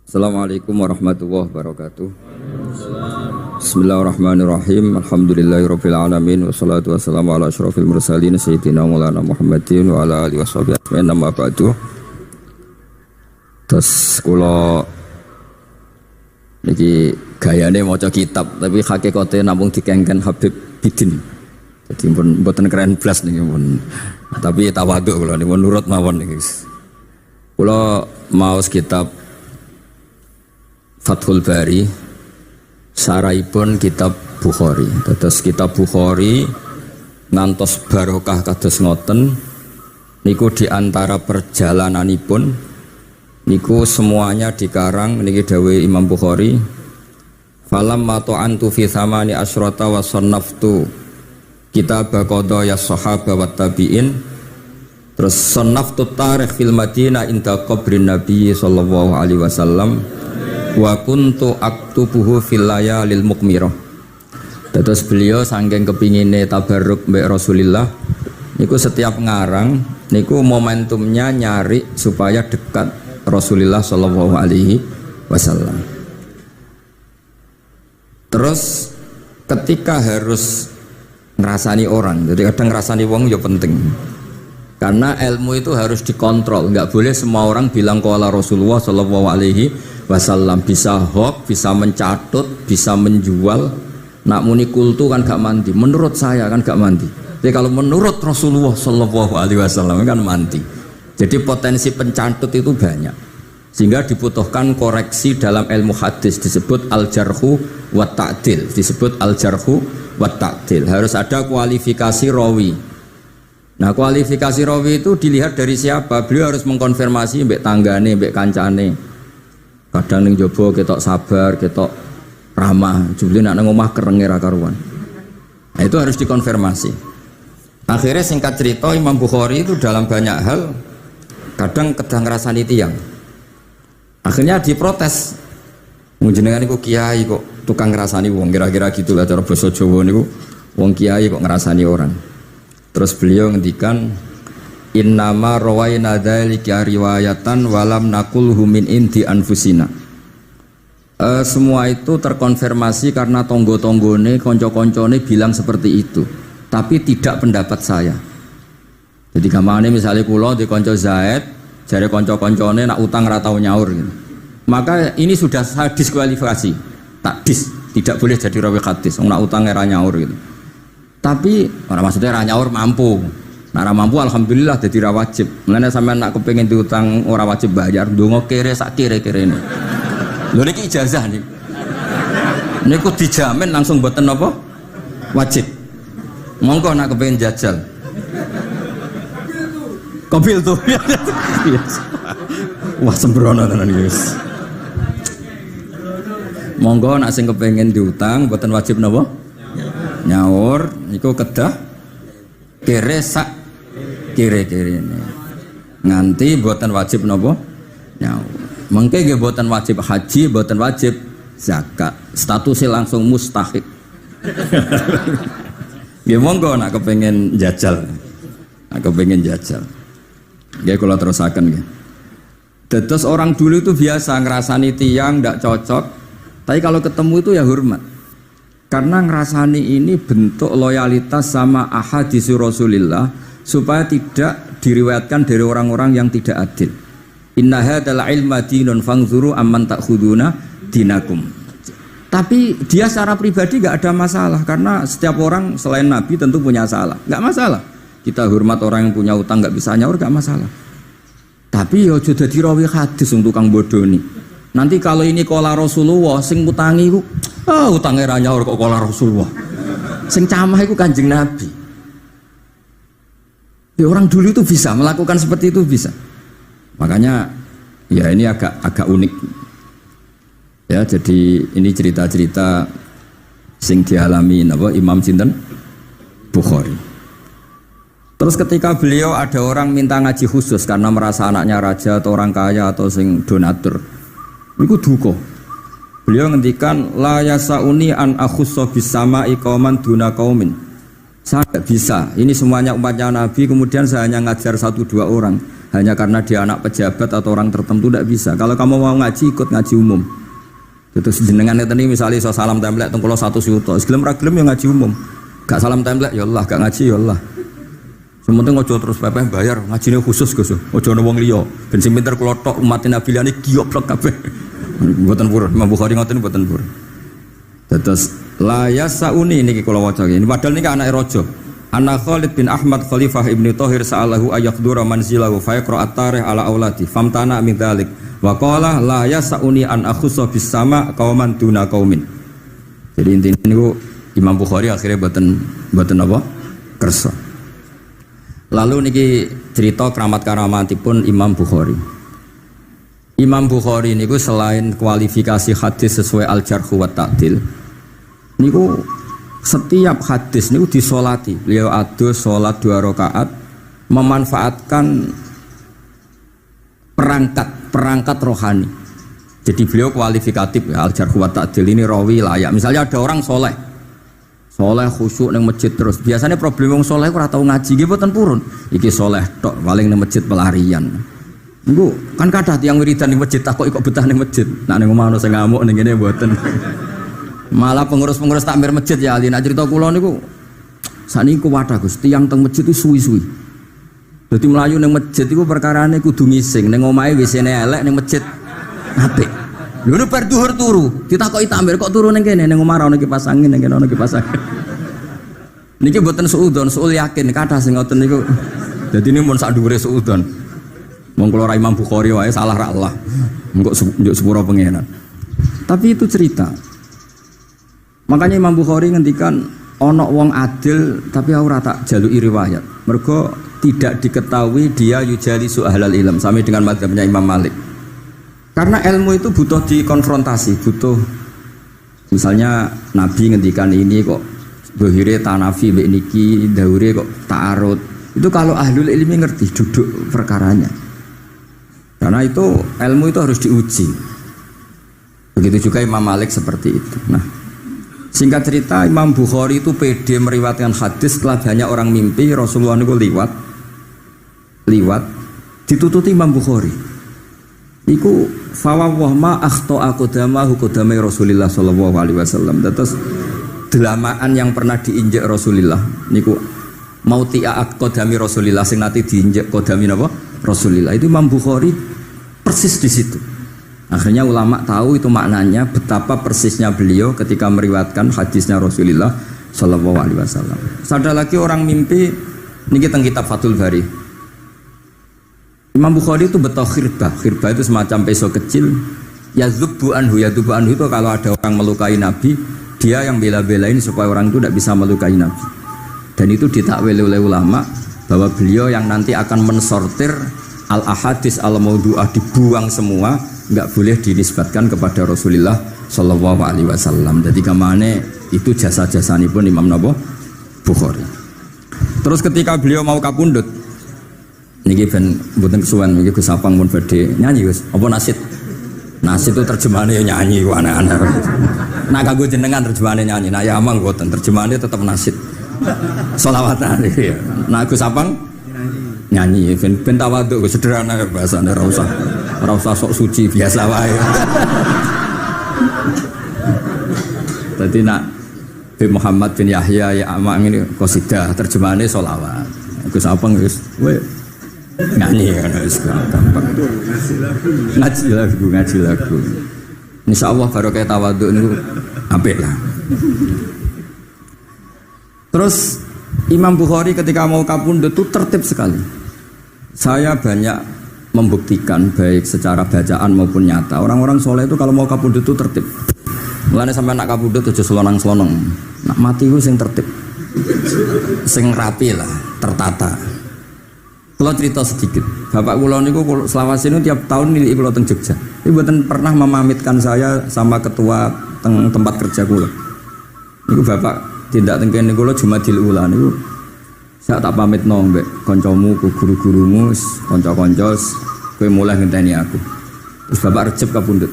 Assalamualaikum warahmatullahi wabarakatuh. Bismillahirrahmanirrahim. Alhamdulillahirabbil alamin wassalatu wassalamu ala asyrofil mursalin sayyidina Maulana Muhammadin wa ala alihi washabihi ajmain. Amma ba'du. Terus kula niki gayane maca kitab tapi hakikate namung dikengken Habib Bidin. Jadi mboten keren blas niki pun. Tapi tawadhu kula niku nurut mawon niki. Kula maos kitab Fathul Bari saraipun kitab Bukhari. Terus kitab Bukhari ngantos barokah kados ngoten niku diantara perjalananipun niku semuanya dikarang niki dawuh Imam Bukhari. Falam matu'antu fi thamani asyrata wa sannaftu kitab qadaya sahaba wa tabi'in. Terus sannaftu tarikh fil Madinah inda qabrin Nabi sallallahu alaihi wasallam wa kuntu aktubuhu fil layalil mukmirah. Terus beliau saking kepingine tabarruk mbek Rasulullah niku setiap ngarang niku momentumnya nyari supaya dekat Rasulullah sallallahu alaihi wasallam. Terus ketika harus ngerasani orang, jadi kadang ngerasani wong ya penting. Karena ilmu itu harus dikontrol, nggak boleh semua orang bilang qala Rasulullah sallallahu alaihi wasallam, bisa hoax, bisa mencatut, bisa menjual. Nak muni kultu kan gak mandi, menurut saya kan gak mandi. Jadi kalau menurut Rasulullah sallallahu alaihi wasallam kan mandi. Jadi potensi pencatut itu banyak. Sehingga dibutuhkan koreksi dalam ilmu hadis disebut al-jarhu wa ta'dil, disebut al-jarhu wa ta'dil. Harus ada kualifikasi rawi. Nah, kualifikasi rawi itu dilihat dari siapa? Beliau harus mengkonfirmasi mbek tanggane, mbek kancane. Kadang ning jaba ketok sabar, ketok ramah, jebule nek nang omah kerenge ra karuan. Nah, itu harus dikonfirmasi. Akhirnya singkat cerita Imam Bukhari itu dalam banyak hal kadang kedang ngrasani tiyang. Akhirnya diprotes. Njenengan niku kiai kok tukang ngrasani wong, kira-kira gitulah cara basa Jawa niku. Wong kiai kok ngrasani orang. Terus beliau ngendikan innama rawaina dzalika riwayatan walam naqulhu min indi anfusina. Semua itu terkonfirmasi karena tonggo-tonggone, konco-koncone bilang seperti itu. Tapi tidak pendapat saya. Jadi gamane misalnya kula di konco Zaid, jare konco-koncone nak utang ra tau nyaur gitu. Maka ini sudah saya diskualifikasi. Tidak boleh jadi rawi hadis. Wong nak utang ra nyaur gitu. Tapi orang maksudnya ra nyaur mampu. Nah, ra mampu alhamdulillah dadi ra wajib. Mulane sampean nak kepengin diutang ora wajib bayar, ndonga kere sak kere-kerene. Lho niki ijazah nih. Niku dijamin langsung mboten napa? Wajib. Monggo nak kepengin jajal. Kobil tuh. Wah sembrono tenan guys. Monggo nak sing kepengin diutang mboten wajib napa? Nyaur niku kedah kere sak kere-kere ini nganti buatan wajib nopo nyaur. Mengke nggih buatan wajib haji, buatan wajib zakat, statusnya langsung mustahik. Nggih monggo nak kepengin jajal. Nak kepengin jajal. Nggih kula terusaken nggih. Terus orang dulu itu biasa ngrasani tiyang ndak cocok, tapi kalau ketemu itu ya hormat. Karena ngerasani ini bentuk loyalitas sama ahadits Rasulillah supaya tidak diriwayatkan dari orang-orang yang tidak adil. Inna hadzal ilma dinun fangzuru amman ta'khuduna dinakum. Tapi dia secara pribadi gak ada masalah karena setiap orang selain Nabi tentu punya salah. Gak masalah. Kita hormat orang yang punya utang gak bisa nyaur gak masalah. Tapi ya aja dadi rawi hadis untuk tukang bodoni. Nanti kalau ini qala Rasulullah sing mutangi ku utangnya ra nyaur kok qala Rasulullah. Sing camah iku Kanjeng Nabi. Ya, orang dulu itu bisa melakukan seperti itu bisa. Makanya ya ini agak unik. Ya, jadi ini cerita-cerita sing dialami napa Imam sinten Bukhari. Terus ketika beliau ada orang minta ngaji khusus karena merasa anaknya raja atau orang kaya atau sing donatur. Niku duka. Beliau ngendikan la yasauni an akhussa bisama'i qauman duna qaumin. Saya tidak bisa. Ini semuanya umatnya Nabi, kemudian saya hanya ngajar 1-2 orang. hanya karena dia anak pejabat atau orang tertentu tidak bisa. Kalau kamu mau ngaji ikut ngaji umum. Terus jenengan ini misalnya so salam template teng kula 1 juta. Gelem ra gelem ya ngaji umum. Gak salam template ya Allah, gak ngaji ya Allah. Sementing ojo terus pepeh bayar ngajine khusus Gus. Ojo ana wong liya. Ben sing pinter kula tok umat Nabi liyane giyoplek kabeh. Mboten purun, Imam Bukhari ngoten mboten purun. Terus la yasauni niki kula waca ini padahal niki anake raja. Ana Khalid bin Ahmad Khalifah Ibnu Thahir sa'alahu ayaqdura manzilahu fa yaqra at-tarikh ala auladi famtana min dzalik wa qala la yasauni an akhussa bis sama qauman duna qaumin. Jadi intinya niku Imam Bukhari akhirnya boten apa? Kersa. Lalu niki cerita keramat-keramatipun Imam Bukhari. Imam Bukhari niku selain kualifikasi hadis sesuai al-jarh wa ta'dil niku setiap hadis niku disolati. Beliau adus sholat 2 rakaat memanfaatkan perangkat rohani. Jadi beliau kualifikatif ya, al-jarh wa ta'dil ini rawi layak. Misalnya ada orang soleh khusyuk nang masjid terus. Biasanya problem wong soleh ora tau ngaji nggih mboten purun. Iki soleh tok paling nang masjid pelarian. Niku kan kathah tiyang wiridan ning masjid takok kok betah ning masjid. Nek ning omah ono sing ngamuk ning kene mboten. Malah pengurus-pengurus takmir masjid ya ali nak cerita kula niku sakniku wadah Gus, tiyang teng masjid itu suwi-suwi. Dadi mlayu ning masjid iku perkarane kudu ngising, ning omahe WC-ne elek ning masjid apik. Lho bar dhuwur turu, ditakoki takmir kok turu ning kene ning omah ora ono kipas angin, ning kene ono kipas angin. Niki mboten suudzon, suul yakin kathah sing ngoten niku. Dadi ini mun sak dhuwure suudzon. Wong kula Imam Bukhari wae salah ra Allah. Engko njuk sepuro pengenan. Tapi itu cerita. Makanya Imam Bukhari ngendikan ono wong adil tapi ora tak jaluki riwayat. Mergo tidak diketahui dia yujalisu ahlal ilm sama dengan mazhabnya Imam Malik. Karena ilmu itu butuh dikonfrontasi, butuh misalnya Nabi ngendikan ini kok bahire tanafi mbek niki daure kok ta'arud. Itu kalau ahlul ilmi ngerti duduk perkaranya. Karena itu ilmu itu harus diuji. Begitu juga Imam Malik seperti itu. Nah, singkat cerita Imam Bukhari itu pede meriwayatkan hadis setelah banyak orang mimpi Rasulullah itu liwat ditututi Imam Bukhari. Iku fawwah ma akhta aqdamahu qadamai Rasulullah sallallahu alaihi wasallam. Terus delamaan yang pernah diinjak Rasulullah niku mautia aqdami Rasulullah sing nate diinjak qadami napa Rasulullah. Itu Imam Bukhari persis di situ. Akhirnya ulama tahu itu maknanya betapa persisnya beliau ketika meriwayatkan hadisnya Rasulullah sallallahu alaihi wasallam. Ada lagi orang mimpi niki teng kitab Fathul Bari. Imam Bukhari itu betul khirbah itu semacam peso kecil. Yadzubu anhu itu kalau ada orang melukai Nabi, dia yang bela-belain supaya orang itu tidak bisa melukai Nabi. Dan itu ditakwil oleh ulama bahwa beliau yang nanti akan mensortir al-ahadis al-maudu'ah, dibuang semua, nggak boleh dinisbatkan kepada Rasulullah sallallahu alaihi wasallam. Jadi kemana itu jasa-jasanya pun Imam Bukhari. Terus ketika beliau mau kapundhut, niki ben mboten kesuwen niki Gus Sapang pun badhe nyanyi Gus. Apa nasid? Nasid itu terjemahannya ya nyanyi ku aneh-aneh. Nah kanggo jenengan terjemahannya nyanyi. Nah ya amang mboten terjemahannya tetap nasid. Sholawatan ya. Nah Gus Sapang nyanyi ben tawadhu sederhana bahasane ora usah sok suci biasa wae. Dadi nak bin Muhammad bin Yahya ya amang ini qasidah terjemahannya sholawat. Gus Sapang wis nyanyi kan gampang. Ngaji lagu. Insyaallah barokah tawadhu niku apik lah. Terus Imam Bukhari ketika mau kapundhut itu tertib sekali. Saya banyak membuktikan baik secara bacaan maupun nyata. Orang-orang soleh itu kalau mau kapundhut itu tertib. Mulane sampai nak kapundhut aja selonang-selonong. Nak mati ku sing tertib. Sing rapi lah, tertata. Kalau cerita sedikit, bapak kula niku selawase niku tiap tahun nilai kula teng Jogja. Ibu mboten pernah memamitkan saya sama ketua tempat kerja kula. Niku bapak tindak teng kene kula Jumadil Ula niku saya tak pamit nang mbek kancamu, guru-gurumu, kanca-kanca kowe mulai ngenteni aku. Terus bapak Recep kapundhut.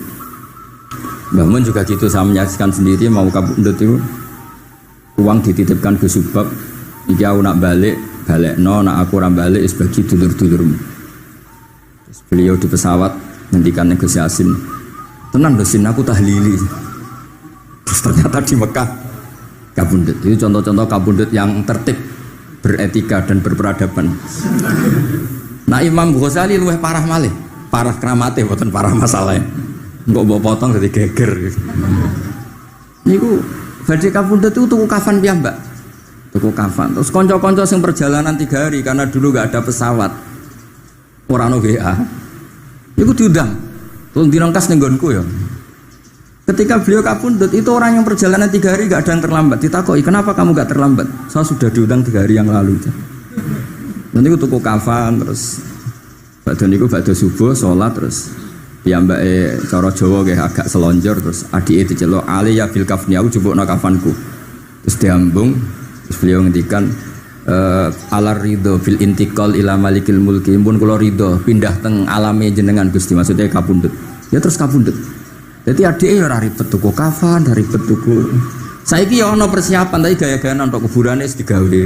Mbah Mun juga gitu, saya menyaksikan sendiri mau kapundhut itu uang dititipkan ke Subab. Iki aku nak balekno, nak aku ora balik wis bagi dulur-dulurmu. Terus beliau di pesawat ngendikan Gus Yasin, tenang Gus Yasin, aku tahlili. Terus ternyata di Mekah kabundut. Itu contoh-contoh kabundut yang tertib, beretika dan berperadaban. Nah Imam Ghazali luwih parah malih, parah kramate mboten parah masalahnya. Engko mbok potong dadi geger. Niku badhe kabundut itu tuku kafan piyambak. Tuku kafan. Terus kanca-kanca sing perjalanan 3 hari karena dulu enggak ada pesawat. Ora ono WA. Niku diundang. Tolong dirangkas ning nggonku ya. Ketika beliau kabundut itu orang yang perjalanan 3 hari enggak ada yang terlambat. Ditakoki, "Kenapa kamu enggak terlambat?" "Saya sudah diundang 3 hari yang lalu." Nanti aku tuku kafan terus badhe subuh salat terus piyambake cara Jawa nggih agak selonjor terus adike diceluk ali ya bil kafni aku jupukno kafanku. Terus diambung terus beliau ngendikan alar ridho bil intiqal ila malikil mulki pun kula ridho pindah teng alame jenengan Gusti maksudnya kabundut. Ya terus kabundut. Jadi adike ya ora ribet tuku kafan, ora ribet tuku. Saiki ya ana persiapan tapi gaya-gayaan untuk kuburane wis digawe.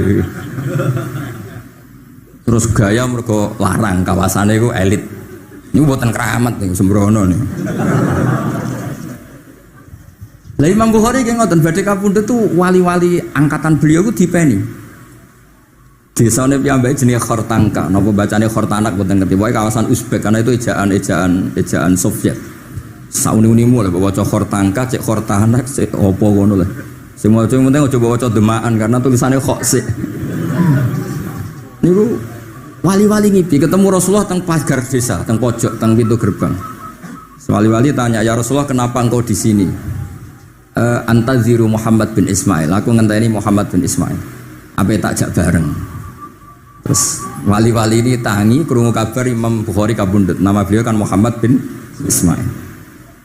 Terus gaya mergo larang kawasannya itu elit. Ini buatan keramat nih sembrono nih. Lah Imam Bukhari ki ngoten badhe kabundut tuh wali-wali angkatan beliau ku dipeni. Desane piyambake jenenge Khortangka, napa bacane Khortanak mboten ngerti. Pokoke kawasan Uzbek karena itu ejaan Soviet. Sauni-unimu lah baca Khortangka, cek Khortanak, cek opo ngono lah. Sing maca penting aja baca demaan karena tulisannya kok sik. Niku wali-wali ngipi ketemu Rasulullah teng pagar desa, teng pojok, teng pintu gerbang. Wali-wali tanya, "Ya Rasulullah, kenapa engkau di sini?" Antaziru Muhammad bin Ismail. Aku ngenteni Muhammad bin Ismail. Apa tak jak bareng. Terus wali-wali ini tangi krungu kabar Imam Bukhari kabundut. Nama beliau kan Muhammad bin Ismail.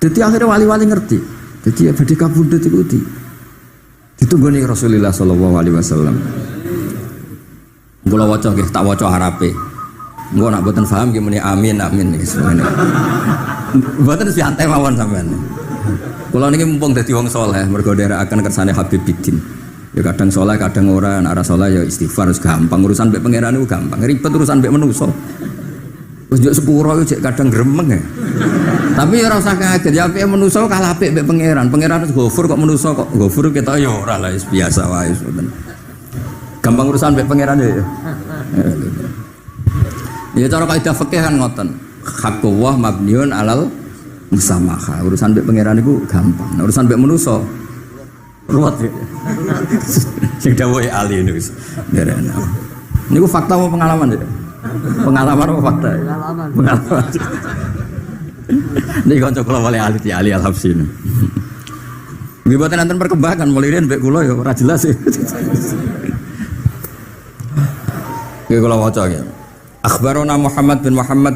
Jadi akhirnya wali-wali ngerti. Jadi ya badhe kabundut itu ditunggoni Rasulullah sallallahu alaihi wasallam. Kula waca nggih tak waca harape. Engko nak mboten paham nggih muni amin amin nggih semene. Mboten santai mawon sampean. Kula niki mumpung dadi wong saleh mergo nderekaken kersane Habib Bidin. Ya kadang saleh kadang ora, nek ora saleh ya istighfar wis gampang urusan mbek pangeran niku gampang. Ribet urusan mbek manusa. Wis njuk sepuro iki kadang gremeng ya. Tapi ora usah kaget ya apike manusa kalah apik mbek pangeran. Pangeran wis Ghafur kok manusa kok Ghafur ketok ya ora lah wis biasa wae ngoten. Gampang urusan mbek pangeran ya. Ya cara kaidah fikih kan ngoten. Haqqullah mabniun alal musamaha. Urusan mbek pangeran iku gampang. Nah, urusan mbek manusa ruwet. Sing dawuhe ahli niku wis derena. Niku fakta apa pengalaman ya? Pengalaman apa fakta? Pengalaman. Niki kanca kula wali ahli Ali Al-Habsyi. Nggih boten nanten perkembangan mulai mbek kula ya ora jelas sih. Oke kalau waca ya. Akhbarona Muhammad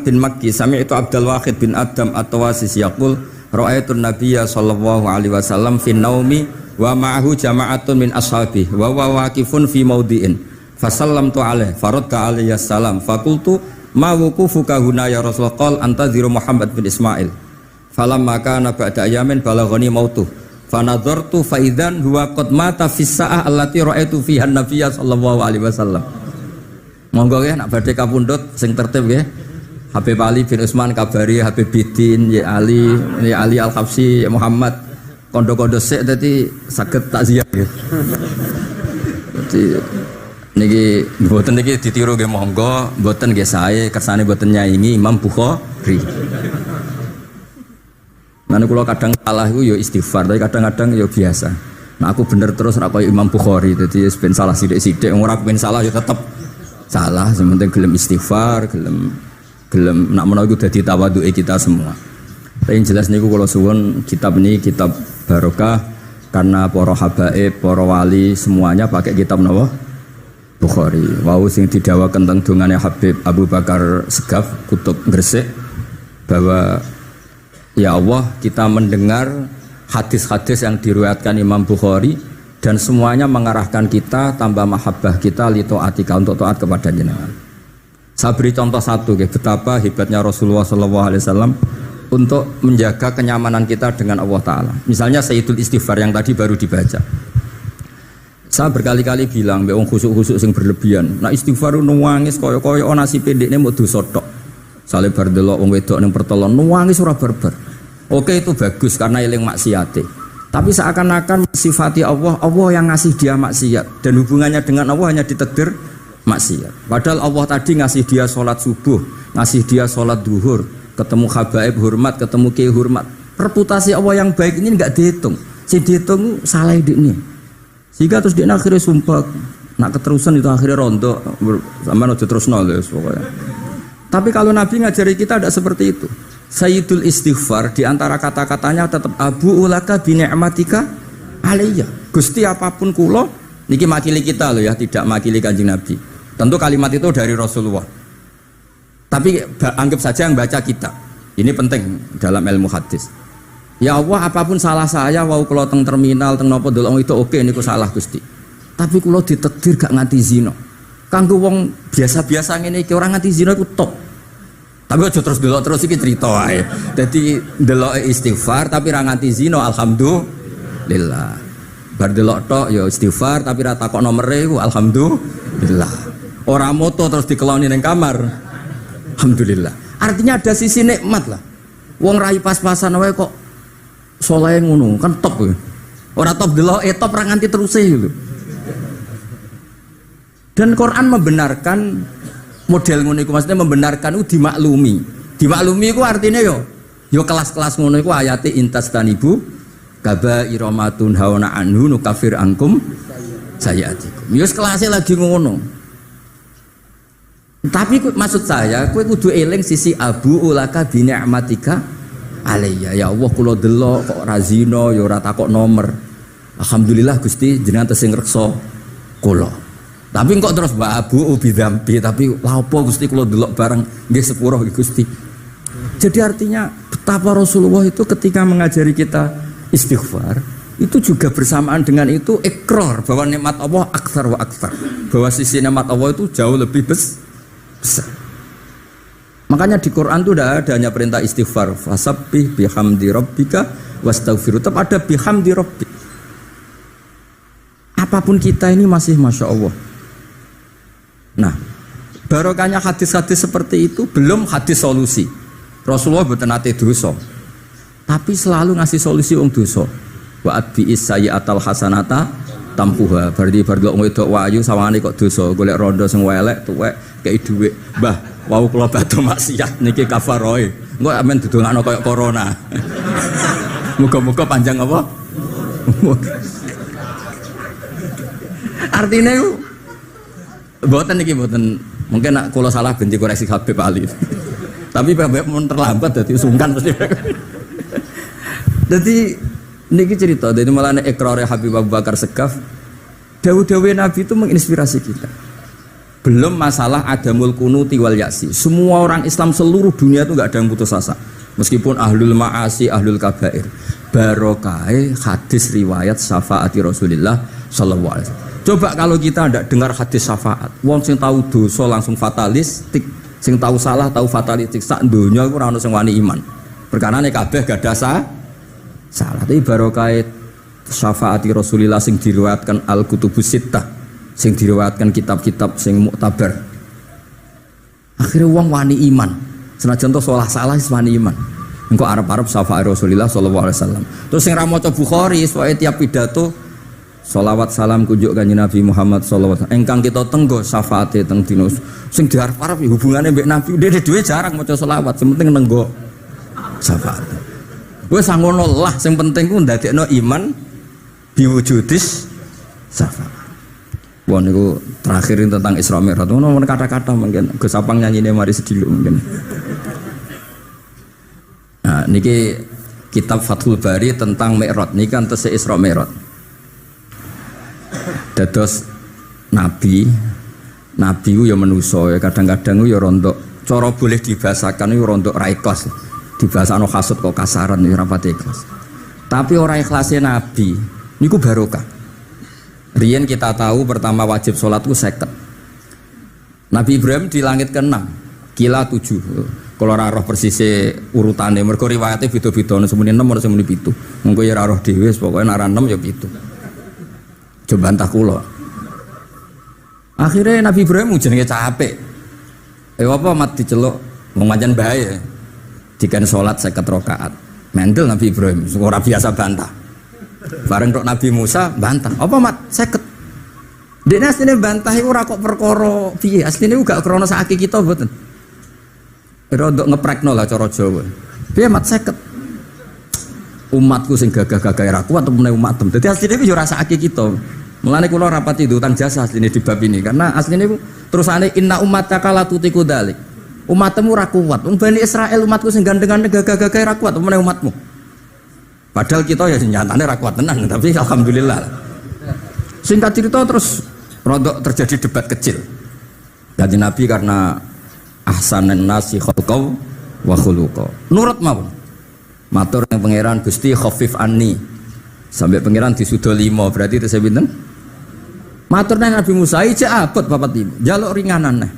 bin Makki sami'tu Abdul Wahid bin Adam at-Tawasis yaqul ra'aitu an-nabiyya sallallahu alaihi wasallam fi naumi wa ma'ahu jama'atun min ashabi wa waqifun fi mawdi'in fasallamtu alaihi faradda alayhi assalam faqultu ma wuqufuka huna ya Rasulullah qala antaziru Muhammad bin Ismail falamma kana ba'da ayamin balaghani mautuh fanadhartu fa idzan huwa qad mata fi sa'ah allati ra'aitu fiha an-nabiyya sallallahu alaihi wasallam. Monggo ya nak badhe kapundhut sing tertib nggih. Habib Ali bin Utsman kabari Habib Bidin ya Ali Al-Habsyi ya Muhammad kondo-kondo sik dadi saged takziah nggih. Dadi niki mboten niki ditiru nggih monggo, mboten nggih sae kersane mboten nyaingi Imam Bukhari. Lan kula kadang salah iku ya istighfar, tapi kadang-kadang ya biasa. Nah aku bener terus ora koyo Imam Bukhari, dadi ben salah sithik-sithik ora ben salah ya tetep salah, sementing gelem istighfar, gelem nak menawa iku dadi tawadhuke kita semua. Tapi yang jelas niku kula suwun kitab ini kitab barokah karena para habaib, para wali semuanya pakai kitab napa? Bukhari. Wau sing didhawaken teng dongane Habib Abu Bakar Segaf Kutub Gresik bahwa ya Allah kita mendengar hadis-hadis yang diriwayatkan Imam Bukhari dan semuanya mengarahkan kita tambah mahabbah kita li taatika untuk taat kepada jenengan. Saya beri contoh satu betapa hebatnya Rasulullah SAW untuk menjaga kenyamanan kita dengan Allah Ta'ala. Misalnya Sayyidul Istighfar yang tadi baru dibaca. Saya berkali-kali bilang mbek wong khusuk-khusuk sing berlebihan. Nah istighfar nangis koyo-koyo nasi pendekne mau dosa tok. Saleh bar delok wong wedok ning pertolon nangis ora barbar. Oke itu bagus karena eling maksiate. Tapi seakan-akan sifati Allah yang ngasih dia maksiat dan hubungannya dengan Allah hanya ditakdir maksiat. Padahal Allah tadi ngasih dia sholat subuh, ngasih dia sholat duhur, ketemu habaib hormat, ketemu kiai hormat. Reputasi Allah yang baik ini enggak dihitung. Si dihitung salah ini. Sehingga terus dia akhirnya sumpah, nak keterusan itu akhirnya rontok, sama aja terus nulis pokoknya. Tapi kalau Nabi ngajari kita tidak seperti itu. Sayyidul istighfar di antara kata-katanya tetap abu ulaka bi ni'matika alayya. Gusti apapun kula niki makili kita loh ya, tidak makili Kanjeng Nabi. Tentu kalimat itu dari Rasulullah. Tapi anggap saja yang baca kita. Ini penting dalam ilmu hadis. Ya Allah apapun salah saya wau kula teng terminal teng napa delok itu oke niku salah Gusti. Tapi kula ditakdir gak nganti zina. Kanggo wong biasa-biasa ngene iki ora nganti zina iku top. Tapi aja terus delok terus iki cerita wae. Dadi delok istighfar tapi ra nganti zina alhamdulillah. Bar delok tok ya istighfar tapi ra takok nomere iku alhamdulillah. Ora moto terus dikeloni ning kamar. Alhamdulillah. Artinya ada sisi nikmat lah. Wong rai pas-pasan wae kok saleh ngono kan top ya. Ora top delok top ra nganti terus gitu. Dan Quran membenarkan model ngono iku, maksudnya membenarkan itu dimaklumi. Dimaklumi iku artinya yo kelas-kelas ngono iku ayate intas tanibu kabaira matun hawana anhu nukafir angkum sayatikum. Yo kelasnya lagi ngono. Tapi maksud saya kowe kudu eling sisi abu ulaka bi ni'matika alayya. Ya Allah kula delok kok ra zina ya ora takok nomor. Alhamdulillah Gusti jenengan tesih ngreksa kula. Tapi kok terus mbak abu ubi dampi tapi lapo Gusti kula delok bareng nggih sepuro Gusti. Jadi artinya betapa Rasulullah itu ketika mengajari kita istighfar itu juga bersamaan dengan itu ikrar bahwa nikmat Allah aktsar wa aktsar. Bahwa sisi nikmat Allah itu jauh lebih besar. Makanya di Quran itu tidak ada hanya perintah istighfar. Fasabbih bihamdi rabbika wastaghfiru. Tetap ada bihamdi rabbik. Apapun kita ini masih Masya Allah. Nah, barokahnya hadis-hadis seperti itu belum hadis solusi. Rasulullah mboten nate dosa. Tapi selalu ngasih solusi wong dosa. Wa atbi'is sayyi'atal hasanata tampuha. Berarti bar delok wedok wayu sawangane kok dosa, golek rondo sing welek tuwek kei dhuwit. Mbah, wau kula badhe maksiat niki kafaroe. Engko amen didongakno kaya corona. Muga-muga panjang apa? Artinya itu mboten niki mboten mungkin nak kula salah ben dikoreksi Habib Ali. Tapi Habib mun terlambat dadi sungkan mesti. Dadi niki cerita dadi malah nek ikrare Habib Abu Bakar Segaf dawuh-dawuh Nabi itu menginspirasi kita. Belum masalah adamul kunuti wal yasi. Semua orang Islam seluruh dunia itu enggak ada yang putus asa. Meskipun ahlul ma'asi, ahlul kabair. Barokai hadis riwayat syafaati Rasulullah sallallahu alaihi wasallam. Coba kalau kita tidak dengar hadis syafaat, wong sing tahu dosa langsung fatalistik, sing tahu salah tahu fatalistik, sak donya iku ora ono sing wani iman. Perkarane kabeh gak ada salah. Tapi barokah syafaati Rasulillah sing diriwayatkan Al-Kutubus Sittah, sing diriwayatkan kitab-kitab sing muktabar. Akhirnya wong wani iman. Senajan to salah wis wani iman. Engko arep-arep syafaat Rasulillah sallallahu alaihi wasallam. Terus sing ra maca Bukhari, soalnya tiap pidato sholawat salam kunjuk kanjeng Nabi Muhammad sallallahu alaihi wasallam. Engkang kita tenggo syafaate teng dina sing diarep-arep hubungane mbek Nabi dhewe jarang maca sholawat, sing penting nenggo syafaat. Wis ngono lah, sing penting ku ndadekno iman biwujudis syafaat. Wah niku terakhir tentang Isra Mi'raj. Ono kata-kata mungkin Gus Apang nyanyine mari sediluk mungkin. Nah niki kitab Fathul Bari tentang Mi'raj niki kan tesih Isra Mi'raj. Dados nabi ku ya manusa ya kadang-kadang ya rontok cara boleh dibahasakan ya rontok ra ikhlas. Dibahasano hasud kok kasaran ya ora pati ikhlas. Tapi ora ikhlase nabi niku barokah. Riyen kita tahu pertama wajib salat ku 50. Nabi Ibrahim di langit ke-6, kila 7. Kalau ora roh persise urutane mergo riwayate beda-beda semene 6 ora semene 7. Mengko ya ora roh dhewe pokoke nek ora 6 ya 7. Coba entah kula. Akhirnya Nabi Ibrahim jenenge capek. Apa mat diceluk Wong pancen bahaya. Diken salat 50 rakaat. Mendel Nabi Ibrahim, ora biasa bantah. Bareng tok Nabi Musa bantah. Apa mat 50? Dene asline bantah iku ora kok perkara piye. Asline iku gak krana sak kita mboten. Rodok ngeprekno lah cara Jawa. Piye mat 50? Umatku sing gagah-gagah ra kuat temene umatem. Dadi asline iku yo ora sak kita. Mulane kula rapati utang jasa asline di bab ini karena asline iku terusane inna ummataka la tutiku dzalik. Umatmu ora kuat. Wong Bani Israil umatku sing gandeng-gandeng gagah-gagah ra kuat temene umatmu. Padahal kita ya nyatane ra kuat tenan, tapi alhamdulillah. Singkat cerita terus rodok terjadi debat kecil. Jadi Nabi karena ahsanan nasi khalqau wa khuluqa. Nurut mawon. Matur yang pangeran Gusti khafif anni. Sampai pangeran disudo 5 berarti itu saya pinten? Matur nang Nabi Musa iki abot papat iki. Njaluk ringanan neh.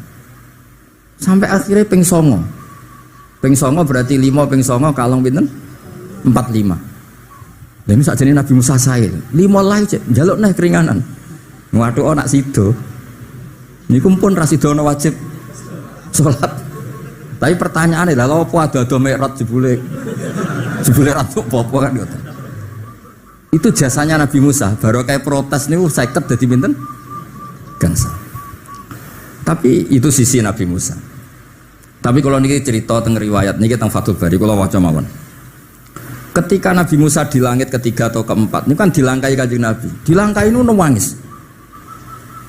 Sampai akhirnya ping 9. Ping 9 berarti 5 ping 9 kalong pinten? 45. Lah ini sakjane Nabi Musa sae. 5 lah cek njaluk neh keringanan. Waduh nak sido. Niku pun ra sida ana wajib salat. Tapi pertanyaannya lah, apa ada merot jebule ratu apa kan gitu. Itu jasanya Nabi Musa. Baru kayak protes nih, 50 jadi pinten gangsa. Tapi itu sisi Nabi Musa. Tapi kalau niki cerita teng riwayat niki teng Fathul Bari kalau waca mawon. Ketika Nabi Musa di langit ketiga atau keempat, ini kan dilangkai Kanjeng Nabi. Dilangkai nu nangis.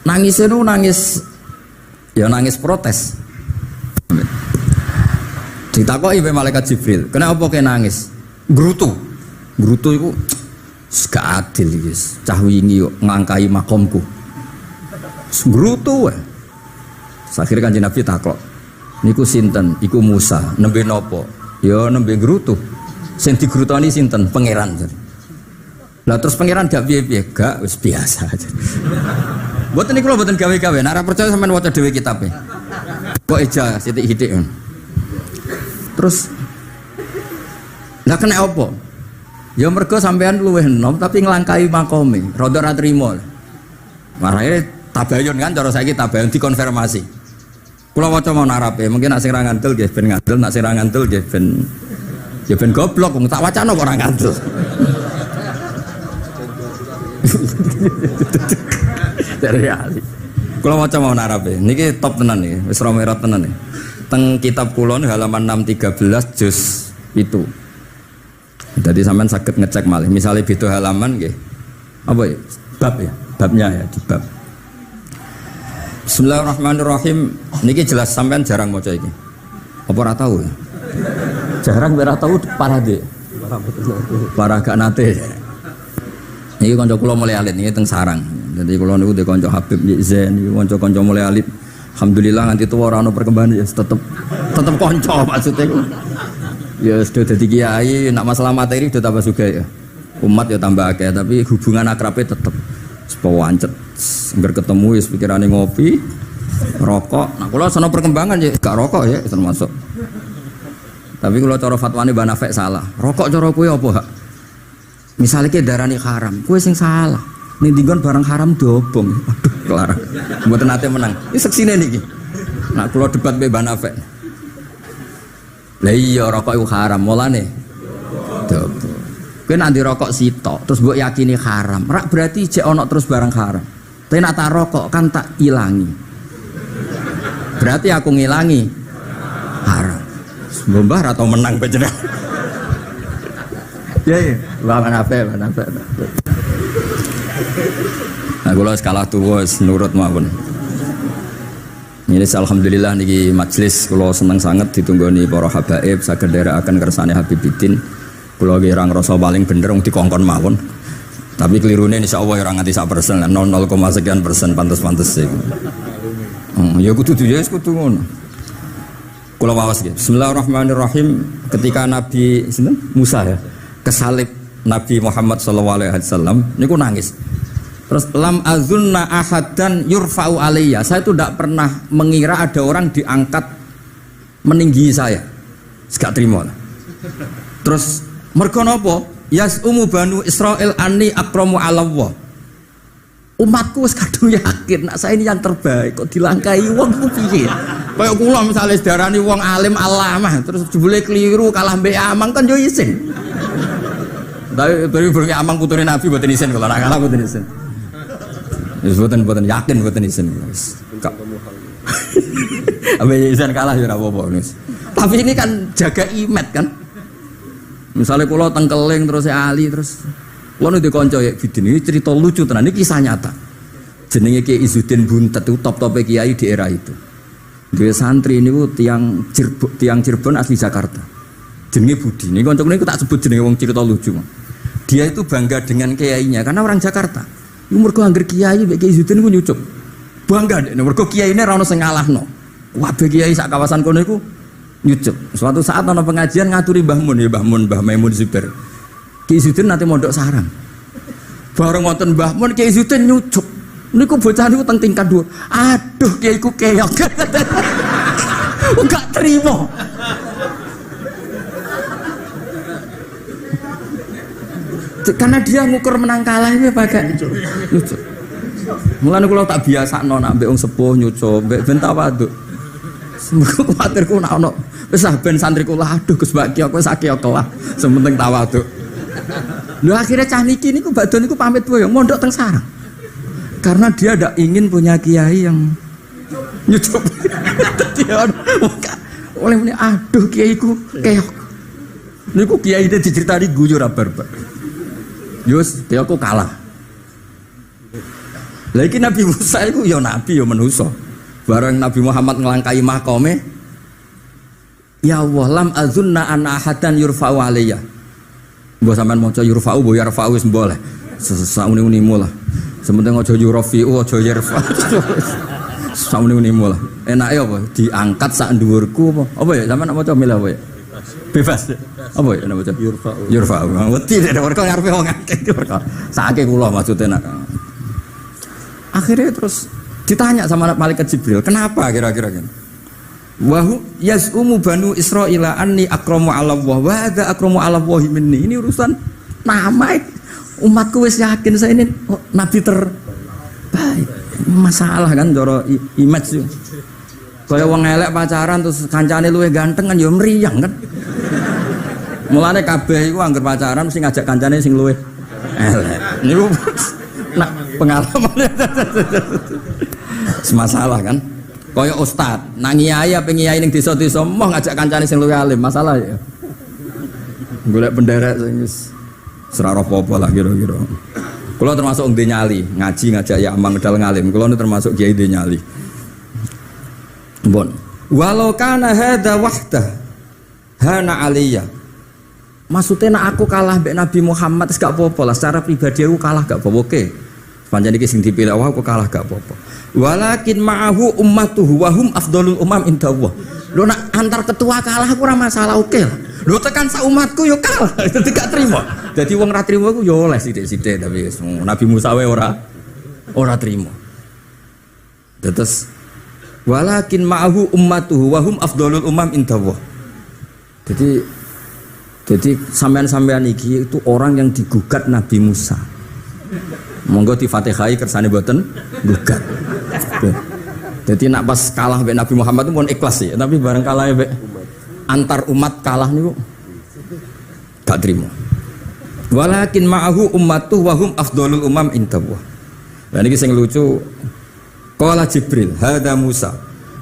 Nangisnya nu nangis, ya nangis protes. Ditakoki wae malaikat Jibril, kenapa kowe nangis? Grutu iku gak adil iki, cah wingi yo ngangkai makomku. Grutu wae. Akhire Kanjeng Nabi takok, niku sinten? Iku Musa, nembe napa? Ya nembe grutu. Sing digrutoni sinten? Pangeran. Lah terus pangeran gak piye-piye, gak wis biasa aja. Mboten niku lho mboten gawe-gawe, nek ora percaya sampean waca dhewe kitabe. Kok eja sithik-sithik. Terus lah kena apa? Ya mergo sampean luwih enom tapi nglangkai makome, rada ra trimo. Marane tabayun kan cara saiki tabayun dikonfirmasi. Kula waca mau narape, mungkin nek sing ra ngandel nggih ben ngandel, nek sing ra ngandel nggih ben ya ben goblok wong tak wacana kok ora ngandel. Dari ali. Kula waca mau narape, niki top tenan niki, wis romerot tenan niki. Teng kitab kulon halaman 613 juz itu. Jadi sampean saged ngecek malih. Misalnya beda halaman nggih. Apa ya? Bab ya, babnya ya di bab. Bismillahirrahmanirrahim. Niki jelas sampean jarang maca iki. Apa ora tahu ya? Jarang ora tahu parah deh. Parah gak nate. Niki kanca kula mulai alit niki teng sarang. Jadi kula niku de kanca Habib Zain niku kanca-kanca mulai alit. Alhamdulillah nganti tuwa ora ono perkembangan ya tetep kanca maksudnya ku. Ya sudah dadi kiai, nak masalah materi sudah tambah juga ya. Umat ya tambah akeh tapi hubungan akrabnya tetep sepawancet. Ngger ketemu ya pikirane ngopi, rokok. Nah kula sono perkembangan ya gak rokok ya termasuk. Tapi kula cara fatwane Mbah Nafek salah. Rokok cara kowe apa, Hak? Misale ki darani haram, kowe sing salah. Ning dinggon barang haram diobong. Aduh, kelar. Mboten nate menang. Iki seksine niki. Nak kula debat mbek Mbah Nafek. Lah iya rokok iku haram, mulane diobong. Kowe nek rokok sitok terus mbok yakini haram, rak berarti jek ana terus barang haram. Tapi nek tak rokok kan tak ilangi. Berarti aku ngilangi haram. Mbah atau menang panjenengan. Ya ya, Mbah Nafek. Nah, kalau skala tuwa nurut mawon. Ini alhamdulillah niki majelis kula seneng sangat ditunggoni para habaib saged nderekaken kersane Habibiddin. Kula ki ora ngrasa paling bener wong dikongkon mawon. Tapi kelirune insyaallah ora nganti 1%, 0, sekian persen pantes-pantes sih. Ya kudu kudu ngono. Kula waos nggih. Bismillahirrahmanirrahim. Ketika Nabi sinten? Musa ya, kesalib Nabi Muhammad sallallahu alaihi wasallam niku nangis. Terus lam azunna ahadan yurfa'u alayya. Saya itu tidak pernah mengira ada orang diangkat meninggi saya. Gak terima. Terus mergo napa? Yas banu Israil anni akramu 'ala Allah. Umatku wis kadung yakin nak saya ini yang terbaik kok dilangkai wong ku piye? Kayak kula misalnya sedarani wong alim alamah terus jebule keliru kalah mbek Amang kan yo isin. Tapi berarti Amang putune Nabi mboten isin kula, nak kalah mboten isin. Wis mboten yakin mboten isin. Ambe isin kalah ya ora apa-apa. Tapi ini kan jaga imet kan. Misalnya kula tengkeling terus Ali terus kula ndek kanca ya bidin ini cerita lucu tenan iki kisah nyata. Jenenge Kiai Izzuddin Buntet itu top-top kiai di era itu. Dia santri ini tiang Cirebon asli Jakarta. Jenenge Budi. Ini kanca niku tak sebut jenenge wong cerita lucu. Dia itu bangga dengan kiainya karena orang Jakarta. Iku mergo anggere kiai mek Kiai Izzuddin ku nyucup. Bangga nek mergo kiyaine ra ono sing ngalahno. Kabeh kiai sak kawasan kono iku nyucup. Suatu saat ana pengajian ngaturi Mbah Mun ya Mbah Maimun Zubair. Kiai Izzuddin nate mondok sarang. Bareng wonten Mbah Mun Kiai Izzuddin nyucup. Niku bocah niku teng tingkat 2. Aduh kiaiku keok. Enggak terima. Karena dia ngukur menang kalah ini pakai nyucup. Mulane kula tak biasakno nak mbek wong sepuh nyucup, mbek ben tawaduk. Semoga kuwatirku nak ono wis ben santriku lah aduh Gus Baki aku sakit kelah, sementing tawaduk. Lho akhirnya cah niki niku badhe niku pamit wae mondok teng sarang. Karena dia tidak ingin punya kiai yang nyucup. Dia oleh ini aduh kiaiku keok. Niku kiai itu diceritani guyu ra barbar. Yus, kiaiku kalah. Lagi Nabi Musa itu ya nabi ya manusia. Bareng Nabi Muhammad ngelangkai mahkome. Ya Allah lam azunna ana ahadan yurfa'u alayya. Mbok sampean maca yurfa'u bo yarfa'u wis boleh. Sauni-unimu lah. Sementing aja yurafi'u aja yarfa. Sauni-unimu lah. Enake apa? Diangkat sak dhuwurku apa? Apa ya sampean nak maca milih apa ya? Bebas. Apa ya nak maca? Yurfa'u. Yurfa'u. Wedi nek mergo ngarepe wong akeh mergo. Sakake kula maksude nak. Akhirnya terus ditanya sama malaikat Jibril, kenapa kira-kira kan? Wahu yaz'umu banu Israila anni akramu 'ala Allah wa hadza akramu 'ala Allah minni. Ini urusan nama umatku wis yakin saya ini nabi terbaik. Masalah kan cara image. Kaya wong elek pacaran terus kancane luwih ganteng kan ya mriyang kan. Mulane kabeh iku anggere pacaran mesti ngajak kancane sing luwih elek. Niku nak pengalaman. Masalah kan. Kaya ustad, nang kiai apa kiai ning desa-desa mau ngajak kancane sing luwih alim, masalah ya. Golek penderek sing wis ora apa-apa lah kira-kira. Kula termasuk ndek nyali, ngaji ngajak ya amang medal ngalim. Kula termasuk kiai ndek nyali. Mbon. Walau kana hadza wahda hana aliyya. Maksudnya nak aku kalah mbek Nabi Muhammad wis gak apa-apa lah, secara pribadi aku kalah gak apa-apa. Oke. Pancen iki sing dipilih aku kalah gak apa-apa. Walakin ma'ahu ummatuhu wa hum afdhalul umam indallah. Lho nak antar ketua kalah aku ora masalah oke lah. Lho tekan sak umatku yo kalah. Dadi gak trimo. Dadi wong ra trimo iku yo oleh sithik-sithik tapi Nabi Musa wae ora trimo. Terus walakin ma'ahu ummatuhu wa hum afdhalul umam indallah. Jadi sampean-sampean iki itu orang yang digugat Nabi Musa. Monggo di Fatihai kersane boten gugat. Jadi nak pas kalah mbek Nabi Muhammad itu pun ikhlas ya, tapi bareng kalah mbek antar umat kalah niku gak trimo. Walakin ma'ahu ummatuh wa hum afdhalul umam indallah. Lah niki sing lucu. Qala Jibril, hadza Musa.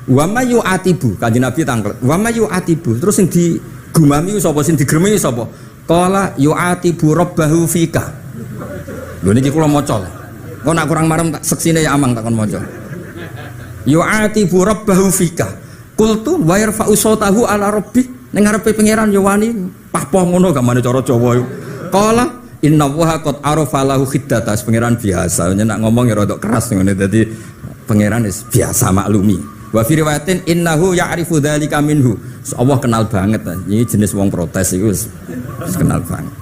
Wa may yu'atibu, kanjeng Nabi tanglet. Wa may yu'atibu, terus sing digumami sapa sing digremi sapa? Qala yu'atibu rabbahu fika. Lho niki kula maca. Kok nak kurang marem tak seksine ya amang tak kon maca. Yu'atibu rabbahu fika. Qultu wa yarfa'u sautahu ala rabbi. Ning ngarepe pangeran yo wani pahpoh ngono gamane cara Jawa yo. Qala inna waha qad arafa lahu khiddatas. Pangeran biasa nak ngomong ya rada keras ngene dadi pangeran wis biasa maklumi. Wa fi riwayatin innahu ya'rifu dzalika minhu. Allah kenal banget. Ini jenis wong protes iku wis kenal banget.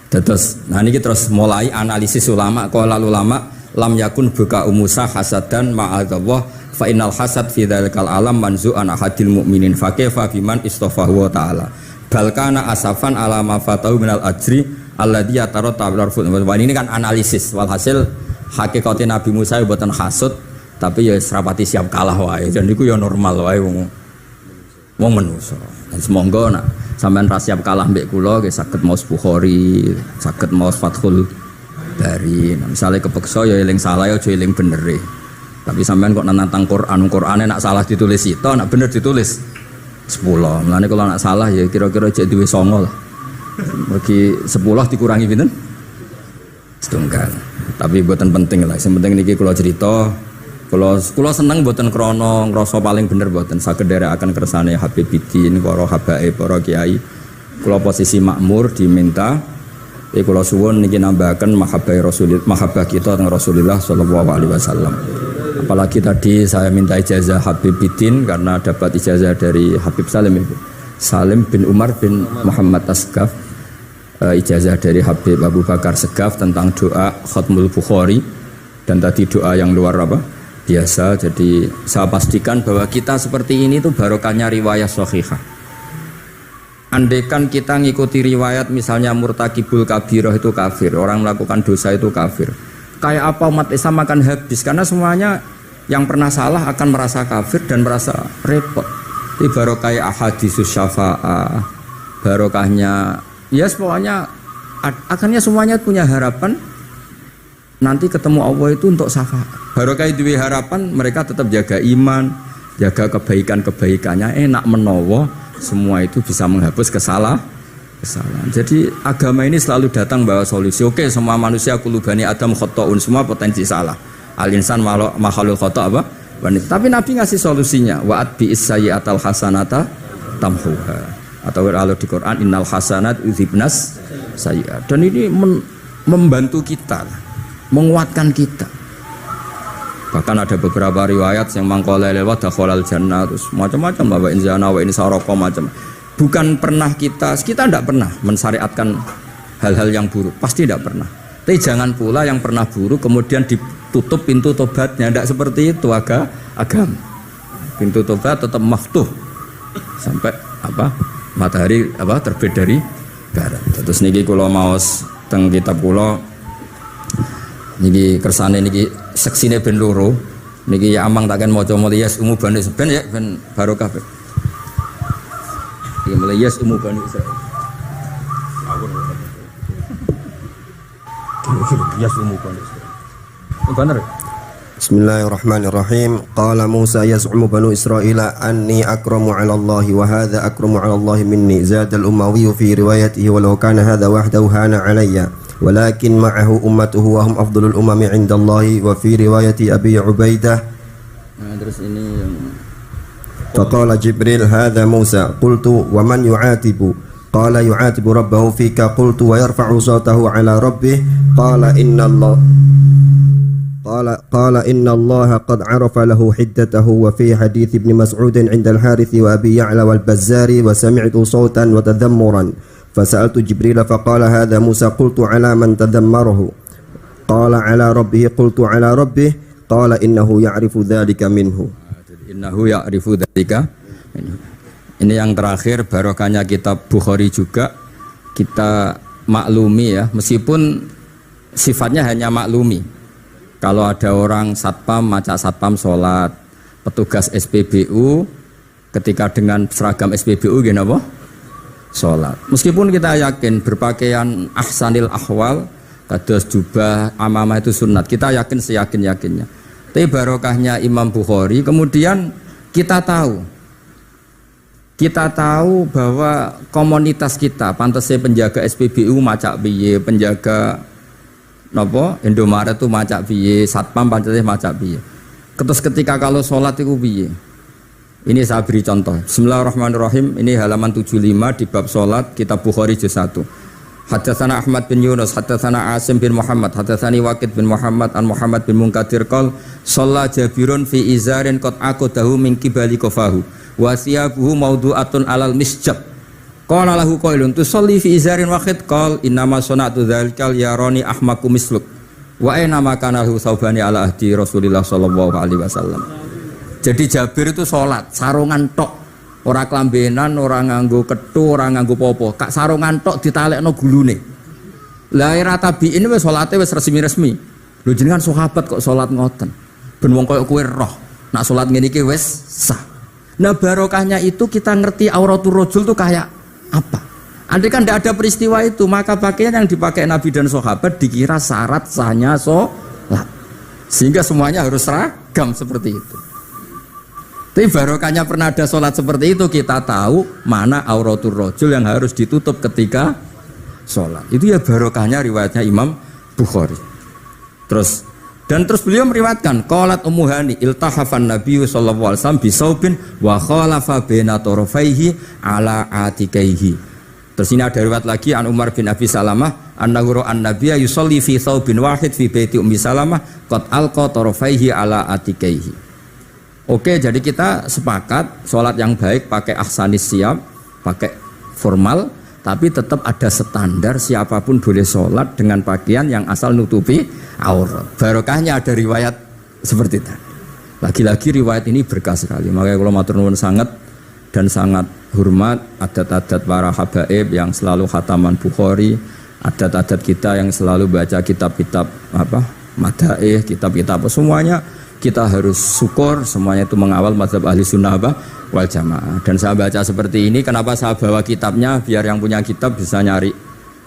Terus, nah ini terus mulai analisis ulama. Qala ulama lam yakun buka Musa hasadan ma'adzallah fa innal hasad fi dzalikal alam manzu'an ahadil mu'minin fa kaifa biman istafahu wa ta'ala bal kana asafan ala ma fatahu minal ajri alladhi yataratta bil arfud. Ini kan analisis walhasil hakikate Nabi Musa boten hasud Tapi ya serapati siap kalah wae. Dan itu ya normal wae wong manusa. Dan semoga nak sampean ra siap kalah mbek kula nggih saged maos Bukhari, saged maos Fathul Bari. Nah, misalnya kepeksa ya eling salah ya aja eling bener e. Tapi sampean kok nantang Qur'ane nak salah ditulis itu, nak bener ditulis 10. Mulane kalau nak salah ya kira-kira jek duwe 9 lah. Bagi 10 dikurangi pinten? Setunggal. Tapi mboten penting lah. Sing penting niki kula cerita. Kula seneng mboten krana ngrasa paling bener mboten saged nderekaken kersane Habib Bidin, para habaib, para kiai. Kula posisi makmur diminta kula suwun niki nambahaken mahabbah kita teng Rasulullah sallallahu alaihi wasallam. Apalagi tadi saya minta ijazah Habib Bidin karena dapat ijazah dari Habib Salim bin Umar bin Muhammad Asgaf, ijazah dari Habib Abu Bakar Segaf tentang doa Khatmul Bukhari, dan tadi doa yang luar biasa. Jadi saya pastikan bahwa kita seperti ini tuh barokahnya riwayat sahihah. Andaikan kita ngikuti riwayat misalnya murtakibul kabirah itu kafir, orang melakukan dosa itu kafir, kayak apa umat Islam akan habis, karena semuanya yang pernah salah akan merasa kafir dan merasa repot. Ini barokah ahaditsus syafa'ah, barokahnya ya pokoknya akhirnya semuanya punya harapan nanti ketemu Allah itu untuk syafaat. Barokah itu harapan mereka tetap jaga iman, jaga kebaikannya, enak menowo, semua itu bisa menghapus kesalahan. Jadi agama ini selalu datang bawa solusi. Oke, semua manusia kulubani Adam khotoun, semua potensi salah. Al-insan makhluk khoto apa? Tapi Nabi ngasih solusinya. Wa'at bi'is sayyi'atal hasanata tamhuha. Atau kalau di Quran innal hasanat udzibnas sayyi'at. Dan ini membantu kita, menguatkan kita. Bahkan ada beberapa riwayat yang mangqala lewat dakhalal jannah, terus macam-macam bahwa inzana wa in sarqa macam. Bukan pernah kita tidak pernah mensyariatkan hal-hal yang buruk, pasti tidak pernah. Tapi jangan pula yang pernah buruk kemudian ditutup pintu tobatnya, tidak seperti itu agama. Pintu tobat tetap maftuh sampai matahari terbit dari barat. Terus niki kula maos teng kitab kula niki kersane niki seksine ben loro niki ya amang takkan maca muliyas umu bani ben ya ben barokah. Iki muliyas umu bani Israil. Yas umu bani Israil. Bener. Bismillahirrahmanirrahim. Qala Musa yaz'umu banu Israila anni akramu 'ala Allah wa hadha akramu 'ala Allah minni. Zada al-Umawi fi riwayatihi walau kana hadha wahdahu hana 'alayya. Walakin ma'ahu ummatuhu wa hum afdalul umami 'inda Allah wa fi riwayati Abi Ubaidah. Terus ini yang Faqala Jibril hadha Musa. Qultu wa man yu'atibu? Qala yu'atibu rabbahu fika. Qultu wa yarfa'u sawtahu 'ala rabbih. Qala inna Allah قال إن الله قد عرف له حدته. وفي حديث ابن مسعود عند الحارث وأبي يعلى والبزار وسمعت صوتا وتذمرا فسألت جبريل فقال هذا موسى. قلت على من تذمره؟ قال على ربه. قلت على ربه. قال إنه يعرف ذلك منه. Ini yang terakhir barokahnya kitab Bukhari juga kita maklumi ya, meskipun sifatnya hanya maklumi. Kalau ada orang satpam, maca satpam sholat, petugas SPBU ketika dengan seragam SPBU gini apa? Sholat. Meskipun kita yakin berpakaian ahsanil ahwal, kados jubah, amamah itu sunat, kita yakin seyakin-yakinnya. Tapi barokahnya Imam Bukhari, kemudian kita tahu bahwa komunitas kita, pantasnya penjaga SPBU macak biye, penjaga Indomaret itu macak biye, satpam pantasnya macak biye. Terus ketika kalau sholat itu biye. Ini saya beri contoh. Bismillahirrahmanirrahim. Ini halaman 75 di bab sholat kitab Bukhari juz 1. Haddatsana Ahmad bin Yunus, haddatsana Asim bin Muhammad, haddatsani Waqid bin Muhammad an Muhammad bin Munkadir qol shalla Jabirun fi izarin qad aqadahu min qibali qafahu wa siyabuhu mawdu'atun alal misjab. Qala lahu qailun tusalli fi izarin waqid qal innama sana'tu dzalikal yarani ahmaku misluk wa aina ma kana lahu saubani ala ahdi Rasulillah sallallahu alaihi wasallam. Jadi Jabir itu salat sarungan tok, ora klambenan, ora nganggo kethu, ora nganggo popo, kak sarungan tok ditalekno gulune. Lah era tabi'in wis salate wis resmi-resmi. Lho jenengan sahabat kok salat ngoten. Ben wong koyo kowe roh, nak salat ngene iki wis sah. Nah barokahnya itu kita ngerti auratul rajul itu kayak apa. Andai kan tidak ada peristiwa itu, maka pakaian yang dipakai Nabi dan sahabat dikira syarat sahnya sholat. Sehingga semuanya harus seragam seperti itu. Tapi barokahnya pernah ada sholat seperti itu, kita tahu mana auratul rajul yang harus ditutup ketika sholat. Itu ya barokahnya riwayatnya Imam Bukhari. Terus beliau meriwayatkan qalat Ummu Hani iltahafan Nabi sallallahu alaihi wasallam bisaubin wa khalafa baina tarafaihi ala atikaihi. Terus ini ada riwayat lagi an Umar bin Abi Salamah annahu an nabiyya yusalli fi saubin wahid fi baiti Ummi Salamah qad alqa tarafaihi ala atikaihi. Oke, jadi kita sepakat sholat yang baik pakai ahsanis siap, pakai formal, tapi tetap ada standar siapapun boleh sholat dengan pakaian yang asal nutupi aurat. Barokahnya ada riwayat seperti itu. Lagi-lagi riwayat ini berkah sekali. Makanya kalau matur nuwun sangat dan sangat hormat adat-adat para habaib yang selalu khataman Bukhari, adat-adat kita yang selalu baca kitab-kitab madaih, kitab-kitab semuanya kita harus syukur, semuanya itu mengawal mazhab ahli sunnah wal jamaah. Dan saya baca seperti ini, kenapa saya bawa kitabnya, biar yang punya kitab bisa nyari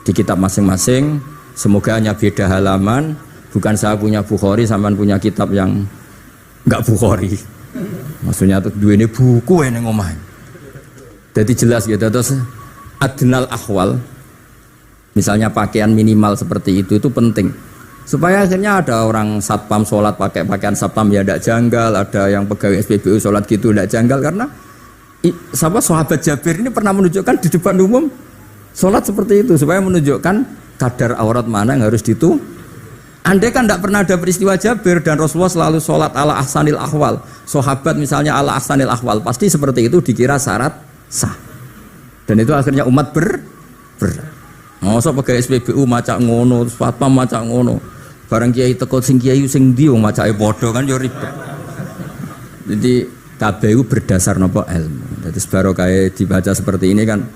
di kitab masing-masing. Semoga hanya beda halaman, bukan saya punya Bukhari, sampean punya kitab yang enggak Bukhari. Maksudnya tuh dua ini buku yang ngomong. Jadi jelas gitu. Terus adnal ahwal, misalnya pakaian minimal seperti itu penting. Supaya akhirnya ada orang satpam sholat pakai pakaian satpam ya tidak janggal, ada yang pegawai SPBU sholat gitu tidak janggal, karena sahabat Jabir ini pernah menunjukkan di depan umum sholat seperti itu supaya menunjukkan kadar aurat mana yang harus Andai kan tidak pernah ada peristiwa Jabir dan Rasulullah selalu sholat ala ahsanil ahwal, sahabat misalnya ala ahsanil ahwal, pasti seperti itu dikira syarat sah. Dan itu akhirnya umat masa pegawai SPBU macak ngono, satpam macak ngono. Barang kiai teko sing kiai sing ndi wong macake padha kan yo ribet. Jadi KBU berdasar nopo ilmu. Jadi barokah dibaca seperti ini kan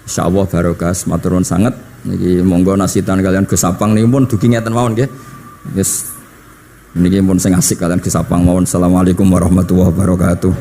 insyaallah barokah matur nuwun sanget. Niki monggo nasitan kalian Gus Sapang niki pun dugi ngeten mawon nggih. Wis niki pun sing asik kalian Gus Sapang mawon. Assalamualaikum warahmatullahi wabarakatuh.